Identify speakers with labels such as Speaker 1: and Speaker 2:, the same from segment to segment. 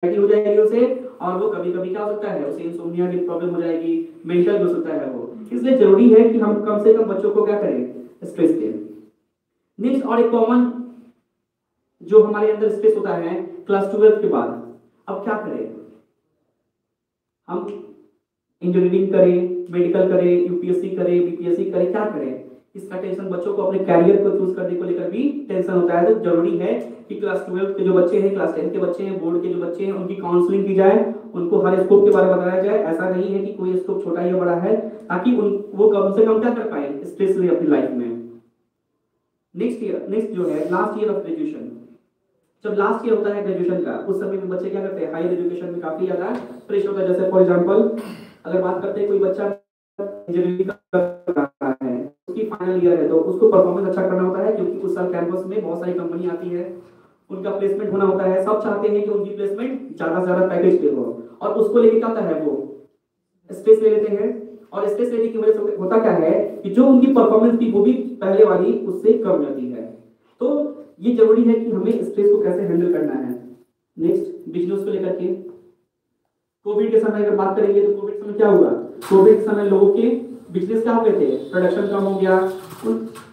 Speaker 1: हो जाएगी उसे, और वो कभी कभी क्या हो सकता है, उसे इंसोम्निया की प्रॉब्लम हो जाएगी, मेंटल हो सकता है वो। इसलिए जरूरी है कि हम कम से कम बच्चों को क्या करें, स्ट्रेस दें। नेक्स्ट और एक कॉमन जो हमारे अंदर स्ट्रेस होता है क्लास 12 के बाद, अब क्या करें हम, इंजीनियरिंग करें, मेडिकल करें, यूपीएससी करें, बीपीएससी करें, क्या करें, इसका टेंशन बच्चों को अपने कैरियर को चूज करने को लेकर भी टेंशन होता है। तो जरूरी है कि क्लास 12 के जो बच्चे हैं, क्लास 10 के बच्चे हैं, बोर्ड के जो बच्चे हैं, उनकी काउंसलिंग की जाए, उनको हर स्कोप के बारे में बताया जाए। ऐसा नहीं है कि कोई स्कोप छोटा या बड़ा है, ताकि वो कम से कम क्या कर पाए, स्ट्रेस ले अपनी लाइफ में। नेक्स्ट जो है लास्ट ईयर ऑफ ग्रेजुएशन, जब लास्ट ईयर होता है ग्रेजुएशन का, उस समय में बच्चे क्या करते हैं, हायर एजुकेशन में काफी ज्यादा प्रेशर होता है। जैसे फॉर एग्जांपल अगर बात करते हैं कोई बच्चा इंजीनियरिंग कर रहा है, उसकी फाइनल ईयर है, तो उसको परफॉर्मेंस अच्छा करना होता है, क्योंकि उस साल कैंपस में बहुत सारी कंपनी आती है, उनका प्लेसमेंट होना होता है। सब चाहते हैं कि उनकी प्लेसमेंट ज्यादा से ज्यादा पैकेज पे हो, और उसको लेके क्या होता है, वो स्ट्रेस ले लेते हैं। और स्ट्रेस लेने की वजह से होता क्या है कि जो उनकी परफॉर्मेंस थी वो भी पहले वाली उससे कम जाती है। तो ये जरूरी है कि हमें स्ट्रेस को कैसे हैंडल करना है। नेक्स्ट बिजनेस को लेकर के, कोविड के समय अगर बात करेंगे तो कोविड समय क्या हुआ, कोविड के समय लोगों के बिजनेस क्या हो गए थे, प्रोडक्शन कम हो गया,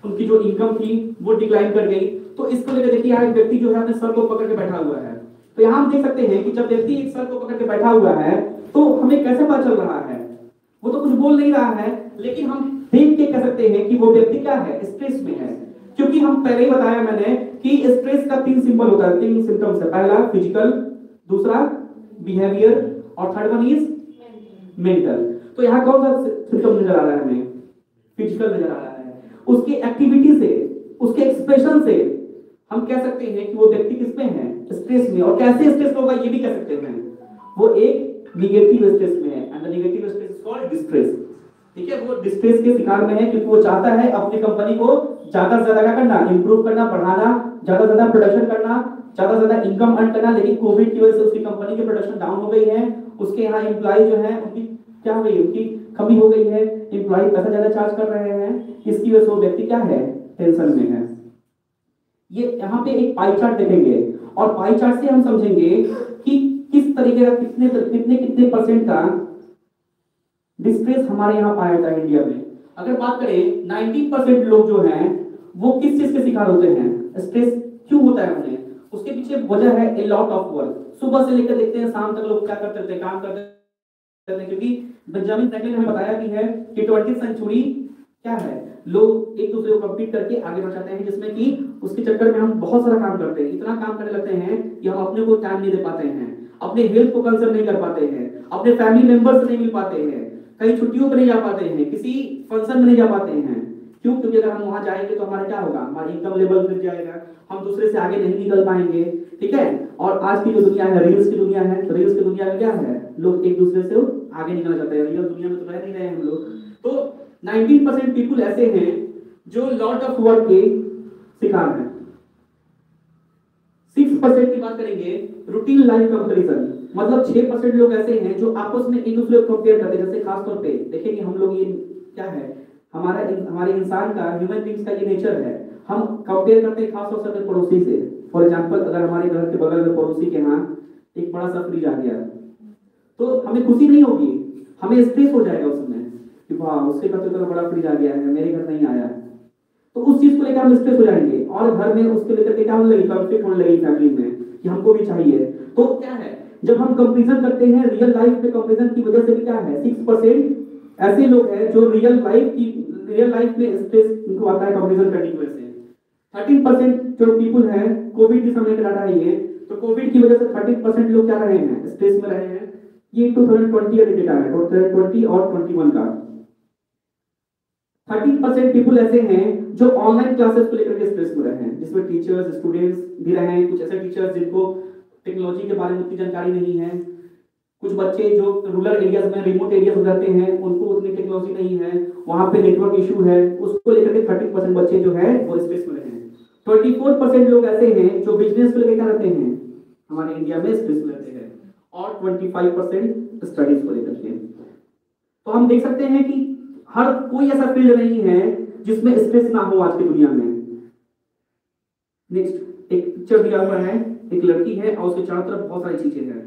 Speaker 1: उनकी जो इनकम थी वो डिक्लाइन कर गई। तो इसको लेकर देखिए यहाँ एक व्यक्ति जो है अपने सर को पकड़ के बैठा हुआ है। तो यहाँ हम देख सकते हैं कि जब व्यक्ति एक सर को पकड़ के बैठा हुआ है तो हमें कैसे पता चल रहा है, वो तो कुछ बोल नहीं रहा है, लेकिन हम देख के कह सकते हैं कि वो व्यक्ति क्या है, स्ट्रेस में है। क्योंकि हम पहले ही बताया मैंने कि स्ट्रेस का 3 सिंबल होता है, 3 सिम्टम्स है। पहला फिजिकल, दूसरा बिहेवियर, और थर्ड वन इज मेंटल। तो यहाँ कौन सा सिम्टम नजर आ रहा है हमें, फिजिकल नजर आ रहा है। उसकी एक्टिविटी से, उसके एक्सप्रेशन से हम कह सकते हैं कि वो व्यक्ति किसमें है, स्ट्रेस में। और कैसे स्ट्रेस होगा ये भी कह सकते हैं, वो एक निगेटिव स्ट्रेस में है, and the negative stress is called distress. ठीक है, वो डिस्ट्रेस के शिकार में है, क्योंकि वो चाहता है अपनी कंपनी को ज्यादा से ज्यादा क्या करना, इंप्रूव करना, बढ़ाना, ज्यादा से ज्यादा प्रोडक्शन करना, ज्यादा से ज्यादा इनकम अर्न करना। लेकिन कोविड की वजह से उसकी कंपनी की प्रोडक्शन डाउन हो गई है, उसके यहाँ एम्प्लॉय जो है उनकी क्या हो गई, उनकी कमी हो गई है, एम्प्लॉय पैसा ज्यादा चार्ज कर रहे हैं, इसकी वजह से वो व्यक्ति क्या है, टेंशन में है। ये यहाँ पे एक पाई चार्ट देखेंगे, और पाई चार्ट से हम समझेंगे कि किस तरीके का कितने कितने कितने परसेंट का डिस्ट्रेस हमारे यहाँ पाया जाता है इंडिया में। अगर बात करें 90% लोग जो हैं वो किस चीज के शिकार होते हैं, स्ट्रेस क्यों होता है उन्हें, उसके पीछे वजह है ए लॉट ऑफ वर्क। सुबह से लेकर देखते हैं शाम तक लोग क्या करते रहते हैं, काम करते रहते हैं। क्योंकि बेंजामिन फ्रैंकलिन ने हमें बताया भी है कि 20th सेंचुरी क्या है, लोग एक दूसरे को कम्पीट करके आगे बढ़ जाते हैं, जिसमें कि उसके चक्कर में हम बहुत सारा काम करते हैं, इतना काम करने लगते हैं कि हम अपने को टाइम नहीं दे पाते हैं, अपने हेल्थ को कंसर्न नहीं कर पाते हैं, अपने फैमिली मेंबर से नहीं मिल पाते हैं, कहीं छुट्टियों पर नहीं जा पाते हैं, किसी फंक्शन में नहीं जा पाते हैं। क्यों? क्योंकि अगर हम वहां जाएंगे तो हमारा क्या होगा, हमारा इनकम लेवल गिर जाएगा, हम दूसरे से आगे नहीं निकल पाएंगे। ठीक है, और आज की जो दुनिया है, रील्स की दुनिया है, तो रील्स की दुनिया में क्या है, लोग एक दूसरे से आगे निकलना चाहते हैं, रियल दुनिया में तो रह नहीं रहे हैं हम लोग। तो 19% पीपल ऐसे हैं जो लॉट ऑफ वर्क के शिकार हैं। 6% की बात करेंगे रूटीन लाइफ कंपैरिजन, मतलब 6% लोग ऐसे हैं जो आपस में एक दूसरे को कंपेयर करते हैं। जैसे खास तौर पे देखेंगे हम लोग, ये क्या है, हमारे इंसान का, ह्यूमन बीइंग्स का ये नेचर है, हम कंपेयर करते हैं खास तौर से अपने पड़ोसी से। फॉर एग्जांपल अगर हमारे घर के बगल में पड़ोसी के यहाँ एक बड़ा सा फ्रिज आ गया तो हमें खुशी नहीं होगी, हमें स्ट्रेस हो जाएगा उसमें कि वाह उसके घर तो बड़ा फ्रिज आ गया है, मेरे घर नहीं आया। तो उस चीज को लेकर हम स्ट्रेस हो जाएंगे, और घर में उसके लेकर के क्या होने लगी, कॉन्फ्लिक्ट होने लगी फैमिली में कि हमको भी चाहिए। तो क्या है, जब हम कंपैरिजन करते हैं रियल लाइफ में, कंपैरिजन की वजह से भी क्या है, 6% ऐसे लोग हैं जो रियल लाइफ में स्ट्रेस उनको आता है कंपैरिजन करने की वजह से। 13% जो पीपल हैं, कोविड के समय का डाटा है ये, तो कोविड की वजह से 13% लोग क्या रहे हैं, स्ट्रेस में रहे हैं। ये 2020 का डेटा है, 2020 और 21 का। 13% पीपल ऐसे हैं जो ऑनलाइन क्लासेस को लेकर के स्ट्रेस में रहे हैं, जिसमें टीचर्स, स्टूडेंट्स भी रहे हैं। कुछ ऐसे टीचर्स जिनको टेक्नोलॉजी के बारे में उतनी जानकारी नहीं है, कुछ बच्चे जो रूरल एरियाज में, रिमोट एरियाज में रहते हैं, उनको उतनी टेक्नोलॉजी नहीं है, वहां पे नेटवर्क इशू है, उसको लेकर के 30% बच्चे जो है वो स्ट्रेस में रहे हैं। 24% लोग ऐसे हैं जो बिजनेस को लेकर रहते हैं, हमारे इंडिया में स्ट्रेस में रहते हैं, और 25% स्टडीज को लेकर के। तो हम देख सकते हैं कि हर कोई ऐसा फील्ड नहीं है जिसमें स्ट्रेस ना हो आज की दुनिया में। नेक्स्ट एक पिक्चर दिया हुआ है, एक लड़की है और उसके चारों तरफ बहुत सारी चीजें हैं।